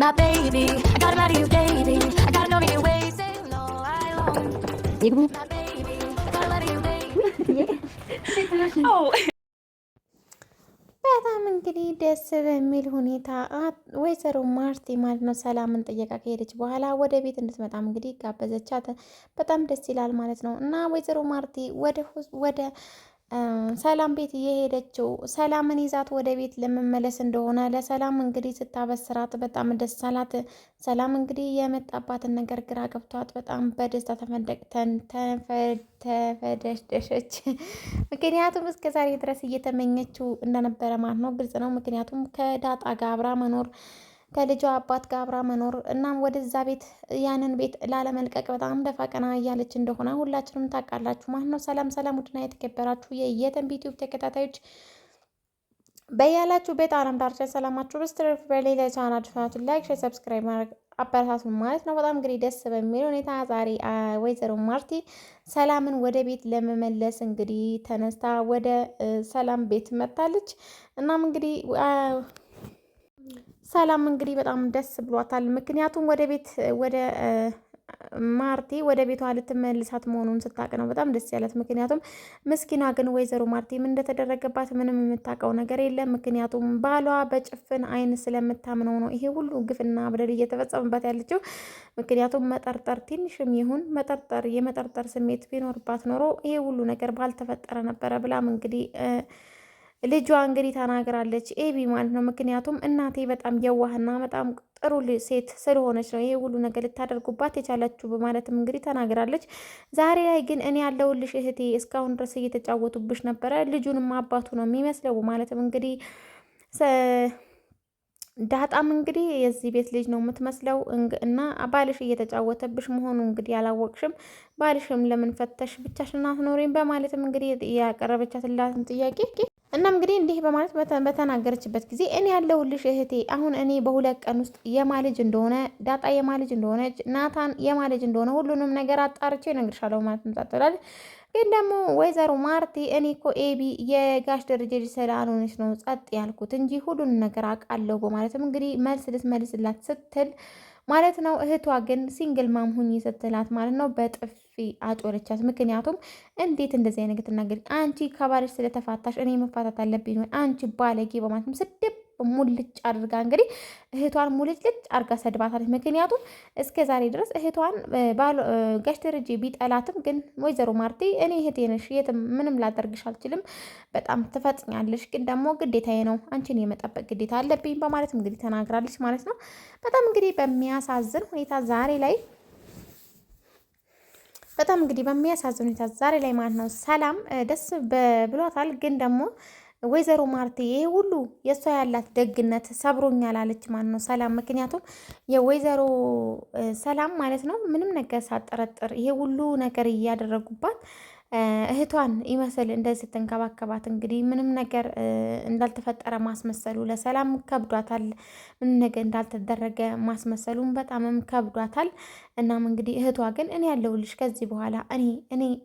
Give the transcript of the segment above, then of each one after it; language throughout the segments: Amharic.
My baby, I gotta marry you daily. I gotta know you wasting no I won't. My baby, I gotta marry you daily. Oh. በጣም እንግዲህ ደስ በሚል ሁኔታ ወይዘሮ ማርቲ ማለት ነው ሰላምን ጥየቃ ከሄደች በኋላ ወደ ቤት እንድትመጣም እንግዲህ ጋበዘቻት። በጣም ደስ ይላል ማለት ነው። እና ወይዘሮ ማርቲ ወደ ሰላም ቤት እየሄደችው ሰላምን ይዛት ወደ ቤት ለመመለስ እንደሆነ ለሰላም እንግዲህ ስታበስራት በጣም ደስ አላት። ሰላም እንግዲህ የመጣባትን ነገር ግራ ገብቷት በጣም በደስታ ተፈደሸች። ምክንያቱም እስከ ዛሬ ድረስ እየተመኘችው እንደነበረ ማለት ነው። ግልጽ ነው። ምክንያቱም ከዳጣ ጋር አብራ መኖር ከልጇ አባት ጋር አብራ መኖር እናም ወደዛ ቤት ያንን ቤት ላለመልቀቅ በጣም ደፋ ቀና እያለች እንደሆነ ሁላችንም ታውቃላችሁ ማለት ነው። ሰላም ሰላም፣ ውድና የተከበራችሁ የየተንቢ ዩቲዩብ ተከታታዮች በያላችሁ ቤት አለም ዳርቻ ሰላማችሁ በስትረፍ በሌላ ቻናል ቻናቱ ላይክ፣ ሼር፣ ሰብስክራይብ ማድረግ አበረታቱ ማለት ነው። በጣም እንግዲህ ደስ በሚል ሁኔታ ዛሬ ወይዘሮ ማርቲ ሰላምን ወደ ቤት ለመመለስ እንግዲህ ተነስታ ወደ ሰላም ቤት መጣለች። እናም እንግዲህ ሰላም እንግዲህ በጣም ደስ ብሏታል። ምክንያቱም ወደ ማርቲ ወደ ቤቷ ልትመልሳት መሆኑን ስታውቅ ነው በጣም ደስ ያላት። ምክንያቱም ምስኪኗ ግን ወይዘሮ ማርቲ ምን እንደተደረገባት ምንም የምታውቀው ነገር የለም። ምክንያቱም ባሏ በጭፍን ዓይን ስለምታምነው ነው ይሄ ሁሉ ግፍና በደል እየተፈጸመባት ያለችው። ምክንያቱም መጠርጠር ትንሽም ይሁን የመጠርጠር ስሜት ቢኖርባት ኖሮ ይሄ ሁሉ ነገር ባልተፈጠረ ነበረ ብላም እንግዲህ ልጇ እንግዲህ ተናግራለች፣ ኤቢ ማለት ነው። ምክንያቱም እናቴ በጣም የዋህና በጣም ጥሩ ሴት ስለሆነች ነው ይሄ ሁሉ ነገር ልታደርጉባት የቻለችው በማለትም እንግዲህ ተናግራለች። ዛሬ ላይ ግን እኔ ያለሁልሽ እህቴ እስካሁን ድረስ እየተጫወቱብሽ ነበረ፣ ልጁንም አባቱ ነው የሚመስለው ማለትም እንግዲህ ዳጣም እንግዲህ የዚህ ቤት ልጅ ነው የምትመስለው እና ባልሽ እየተጫወተብሽ መሆኑ እንግዲህ አላወቅሽም፣ ባልሽም ለምን ፈተሽ ብቻሽን አትኖሪም በማለትም እንግዲህ ያቀረበቻትላትን ጥያቄ እናም እንግዲህ እንዲህ በማለት በተናገረችበት ጊዜ እኔ ያለሁልሽ እህቴ አሁን እኔ በሁለት ቀን ውስጥ የማልጅ እንደሆነ ዳጣ የማልጅ እንደሆነች ናታን የማልጅ እንደሆነ ሁሉንም ነገር አጣርቼ እነግርሻለሁ ማለት ነው። ግን ደግሞ ወይዘሮ ማርቲ እኔ እኮ ኤቢ የጋሽ ደረጀ ልጅ ስላልሆነች ነው ጸጥ ያልኩት እንጂ ሁሉንም ነገር አውቃለሁ በማለትም እንግዲህ መልስ ልትመልስላት ስትል ማለት ነው። እህቷ ግን ሲንግል ማም ሁኚ ስትላት ማለት ነው በጥፊ አጮለቻት። ምክንያቱም እንዴት እንደዚህ አይነት ትናገሪ አንቺ ከባልሽ ስለተፋታሽ እኔ መፋታት አለብኝ ወይ አንቺ ባለጌ በማለትም ስድብ ሙልጭ አድርጋ እንግዲህ እህቷን ሙልጭልጭ አድርጋ ሰድባታለች። ምክንያቱም እስከ ዛሬ ድረስ እህቷን ጋሽ ደረጀ ቢጠላትም ግን ወይዘሮ ማርቲ እኔ እህቴ ነሽ የትም ምንም ላደርግሽ አልችልም፣ በጣም ትፈጥኛለሽ፣ ግን ደግሞ ግዴታዬ ነው አንቺን የመጠበቅ ግዴታ አለብኝ በማለት እንግዲህ ተናግራለች ማለት ነው። በጣም እንግዲህ በሚያሳዝን ሁኔታ ዛሬ ላይ ማለት ነው ሰላም ደስ ብሏታል። ግን ደግሞ ወይዘሮ ማርቲ ይሄ ሁሉ የእሷ ያላት ደግነት ሰብሮኛል አለች ማለት ነው ሰላም። ምክንያቱም የወይዘሮ ሰላም ማለት ነው ምንም ነገር ሳጠረጥር ይሄ ሁሉ ነገር እያደረጉባት እህቷን ይመስል እንደዚህ ስትንከባከባት እንግዲህ ምንም ነገር እንዳልተፈጠረ ማስመሰሉ ለሰላም ከብዷታል። ምንም ነገር እንዳልተደረገ ማስመሰሉም በጣምም ከብዷታል። እናም እንግዲህ እህቷ ግን እኔ ያለሁልሽ ከዚህ በኋላ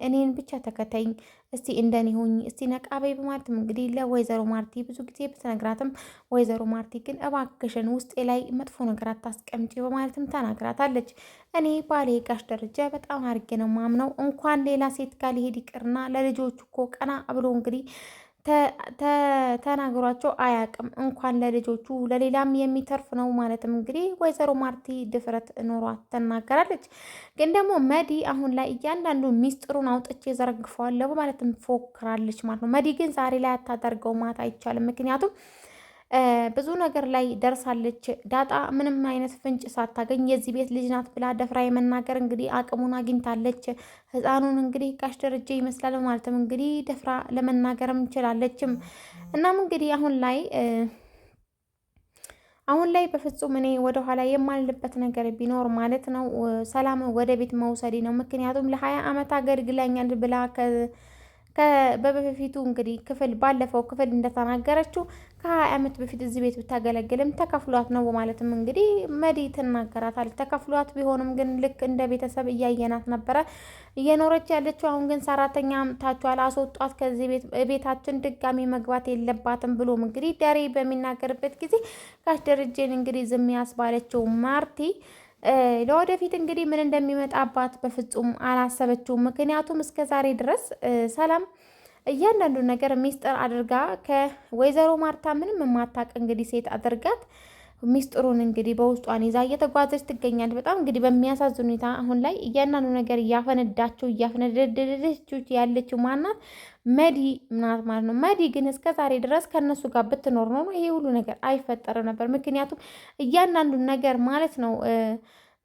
እኔን ብቻ ተከታይኝ እስቲ እንደኔ ሆኝ እስቲ ነቃበይ በማለትም እንግዲህ ለወይዘሮ ማርቲ ብዙ ጊዜ ብትነግራትም ወይዘሮ ማርቲ ግን እባክሽን ውስጤ ላይ መጥፎ ነገር አታስቀምጪ በማለትም ተናግራታለች። እኔ ባሌ ጋሽ ደረጀ በጣም አድርጌ ነው ማምነው እንኳን ሌላ ሴት ጋር ሊሄድ ይቅርና ለልጆቹ እኮ ቀና ብሎ እንግዲህ ተናግሯቸው አያውቅም እንኳን ለልጆቹ ለሌላም የሚተርፍ ነው ማለትም እንግዲህ ወይዘሮ ማርቲ ድፍረት ኖሯት ትናገራለች። ግን ደግሞ መዲ አሁን ላይ እያንዳንዱ ሚስጥሩን አውጥቼ ዘረግፈዋለሁ በማለትም ፎክራለች ማለት ነው። መዲ ግን ዛሬ ላይ አታደርገው ማለት አይቻልም። ምክንያቱም ብዙ ነገር ላይ ደርሳለች። ዳጣ ምንም አይነት ፍንጭ ሳታገኝ የዚህ ቤት ልጅ ናት ብላ ደፍራ የመናገር እንግዲህ አቅሙን አግኝታለች። ህፃኑን እንግዲህ ጋሽ ደረጀ ይመስላል ማለትም እንግዲህ ደፍራ ለመናገርም ችላለችም። እናም እንግዲህ አሁን ላይ በፍጹም እኔ ወደኋላ የማልልበት ነገር ቢኖር ማለት ነው ሰላም ወደ ቤት መውሰዴ ነው። ምክንያቱም ለ20 ዓመት አገልግላኛል ብላ በበፊቱ እንግዲህ ባለፈው ክፍል እንደተናገረችው ከ20 ዓመት በፊት እዚህ ቤት ብታገለግልም ተከፍሏት ነው በማለትም እንግዲህ መዲ ትናገራታል። ተከፍሏት ቢሆንም ግን ልክ እንደ ቤተሰብ እያየናት ነበረ እየኖረች ያለችው። አሁን ግን ሰራተኛ አምጥታችኋል፣ አስወጧት ከዚህ ቤታችን ድጋሚ መግባት የለባትም ብሎም እንግዲህ ደሬ በሚናገርበት ጊዜ ጋሽ ደረጀን እንግዲህ ዝም ያስባለችው ማርቲ ለወደፊት እንግዲህ ምን እንደሚመጣባት በፍጹም አላሰበችውም። ምክንያቱም እስከ ዛሬ ድረስ ሰላም እያንዳንዱ ነገር ሚስጥር አድርጋ ከወይዘሮ ማርታ ምንም የማታውቅ እንግዲህ ሴት አድርጋት ሚስጥሩን እንግዲህ በውስጧን ይዛ እየተጓዘች ትገኛለች። በጣም እንግዲህ በሚያሳዝን ሁኔታ አሁን ላይ እያንዳንዱ ነገር እያፈነደደችው ያለችው ማናት? መዲ ናት ማለት ነው። መዲ ግን እስከ ዛሬ ድረስ ከነሱ ጋር ብትኖር ነው ይሄ ሁሉ ነገር አይፈጠርም ነበር። ምክንያቱም እያንዳንዱን ነገር ማለት ነው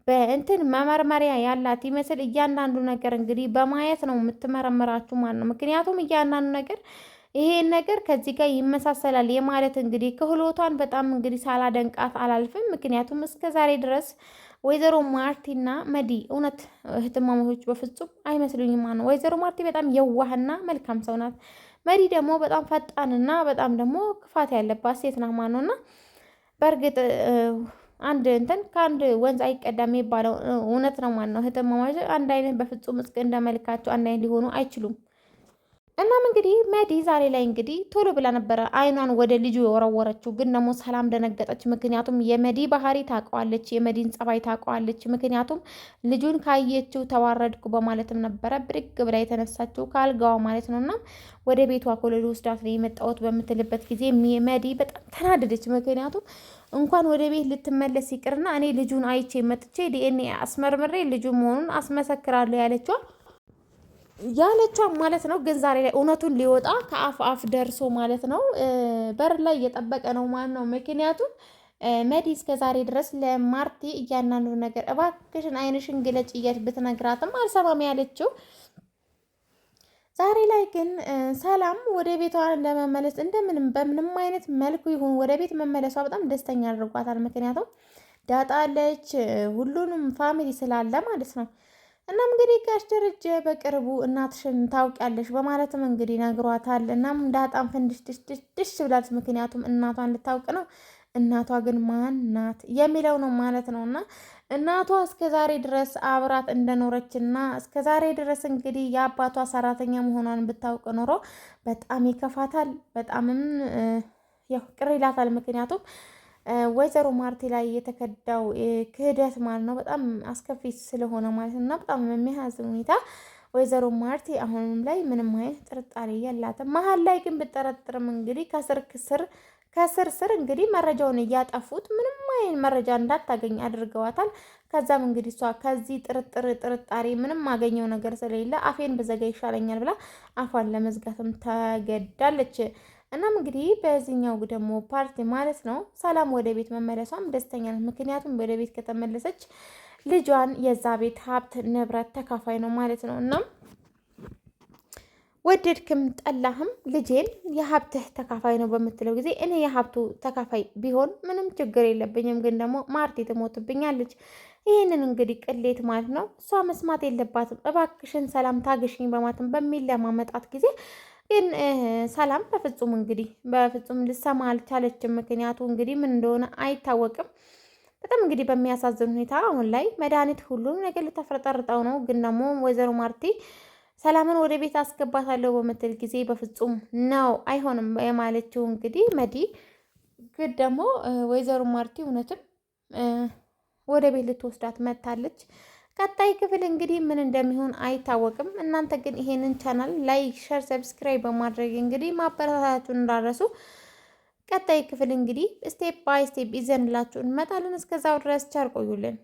በእንትን መመርመሪያ ያላት ይመስል እያንዳንዱ ነገር እንግዲህ በማየት ነው የምትመረምራችሁ ማለት ነው። ምክንያቱም እያንዳንዱ ነገር ይሄን ነገር ከዚህ ጋር ይመሳሰላል የማለት እንግዲህ ክህሎቷን በጣም እንግዲህ ሳላደንቃት አላልፍም። ምክንያቱም እስከ ዛሬ ድረስ ወይዘሮ ማርቲና መዲ እውነት እህትማማቾች በፍጹም አይመስሉኝም ማለት ነው። ወይዘሮ ማርቲ በጣም የዋህና መልካም ሰው ናት። መዲ ደግሞ በጣም ፈጣንና በጣም ደግሞ ክፋት ያለባት ሴት ናት ማለት ነውና በእርግጥ አንድ እንትን ከአንድ ወንዝ አይቀዳም የሚባለው እውነት ነው ማለት ነው። እህትማማቾች አንድ አይነት በፍጹም እስከ እንደመልካቸው አንድ አይነት ሊሆኑ አይችሉም። እናም እንግዲህ መዲ ዛሬ ላይ እንግዲህ ቶሎ ብላ ነበረ አይኗን ወደ ልጁ የወረወረችው። ግን ደግሞ ሰላም ደነገጠች። ምክንያቱም የመዲ ባህሪ ታውቀዋለች፣ የመዲን ጸባይ ታውቀዋለች። ምክንያቱም ልጁን ካየችው ተዋረድኩ በማለትም ነበረ ብድግ ብላ የተነሳችው ከአልጋዋ ማለት ነው። እና ወደ ቤቷ ኮሌጅ ወስዳት ነው የመጣሁት በምትልበት ጊዜ መዲ በጣም ተናደደች። ምክንያቱም እንኳን ወደ ቤት ልትመለስ ይቅርና እኔ ልጁን አይቼ መጥቼ ዲኤንኤ አስመርምሬ ልጁ መሆኑን አስመሰክራለሁ ያለቿ ማለት ነው። ግን ዛሬ ላይ እውነቱን ሊወጣ ከአፍ ደርሶ ማለት ነው በር ላይ እየጠበቀ ነው ማለት ነው። ምክንያቱም መዲ እስከ ዛሬ ድረስ ለማርቲ እያንዳንዱ ነገር እባክሽን አይንሽን ግለጭ እያለች ብትነግራትም አልሰማም ያለችው። ዛሬ ላይ ግን ሰላም ወደ ቤቷ ለመመለስ እንደምንም በምንም አይነት መልኩ ይሁን ወደ ቤት መመለሷ በጣም ደስተኛ አድርጓታል። ምክንያቱም ዳጣ አለች፣ ሁሉንም ፋሚሊ ስላለ ማለት ነው። እናም እንግዲህ ጋሽ ደረጀ በቅርቡ እናትሽን ታውቂያለሽ በማለትም እንግዲህ ነግሯታል። እናም ዳጣም ፍንድሽ ብላለች። ምክንያቱም እናቷን ልታውቅ ነው። እናቷ ግን ማን ናት የሚለው ነው ማለት ነው። እና እናቷ እስከ ዛሬ ድረስ አብራት እንደኖረችና እስከ ዛሬ ድረስ እንግዲህ የአባቷ ሰራተኛ መሆኗን ብታውቅ ኖሮ በጣም ይከፋታል፣ በጣምም ያው ቅር ይላታል። ምክንያቱም ወይዘሮ ማርቲ ላይ የተከዳው ክህደት ማለት ነው በጣም አስከፊ ስለሆነ ማለት ነው። እና በጣም የሚያሳዝን ሁኔታ ወይዘሮ ማርቲ አሁንም ላይ ምንም አይነት ጥርጣሬ የላትም። መሀል ላይ ግን ብጠረጥርም እንግዲህ ከስር ስር እንግዲህ መረጃውን እያጠፉት ምንም አይነት መረጃ እንዳታገኝ አድርገዋታል። ከዛም እንግዲህ እሷ ከዚህ ጥርጣሬ ምንም ማገኘው ነገር ስለሌለ አፌን በዘጋ ይሻለኛል ብላ አፏን ለመዝጋትም ተገዳለች። እናም እንግዲህ በዚህኛው ደግሞ ፓርቲ ማለት ነው ሰላም ወደ ቤት መመለሷም ደስተኛ ናት። ምክንያቱም ወደ ቤት ከተመለሰች ልጇን የዛ ቤት ሀብት ንብረት ተካፋይ ነው ማለት ነው። እናም ወደድክም ጠላህም ልጄን የሀብትህ ተካፋይ ነው በምትለው ጊዜ እኔ የሀብቱ ተካፋይ ቢሆን ምንም ችግር የለብኝም፣ ግን ደግሞ ማርቲ ትሞትብኛለች። ይህንን እንግዲህ ቅሌት ማለት ነው እሷ መስማት የለባትም። እባክሽን ሰላም ታግሽኝ በማለትም በሚለማመጣት ጊዜ ግን ሰላም በፍጹም ልሰማ አልቻለችም። ምክንያቱ እንግዲህ ምን እንደሆነ አይታወቅም። በጣም እንግዲህ በሚያሳዝን ሁኔታ አሁን ላይ መድኃኒት ሁሉም ነገር ልተፍረጠርጠው ነው። ግን ደግሞ ወይዘሮ ማርቲ ሰላምን ወደ ቤት አስገባታለሁ በምትል ጊዜ በፍጹም ነው አይሆንም የማለችው እንግዲህ መዲ ግን ደግሞ ወይዘሮ ማርቲ እውነትም ወደ ቤት ልትወስዳት መታለች። ቀጣይ ክፍል እንግዲህ ምን እንደሚሆን አይታወቅም። እናንተ ግን ይሄንን ቻናል ላይክ፣ ሸር፣ ሰብስክራይብ በማድረግ እንግዲህ ማበረታታችሁን እንዳረሱ። ቀጣይ ክፍል እንግዲህ ስቴፕ ባይ ስቴፕ ይዘንላችሁ እንመጣለን። እስከዛው ድረስ ቸር ቆዩልን።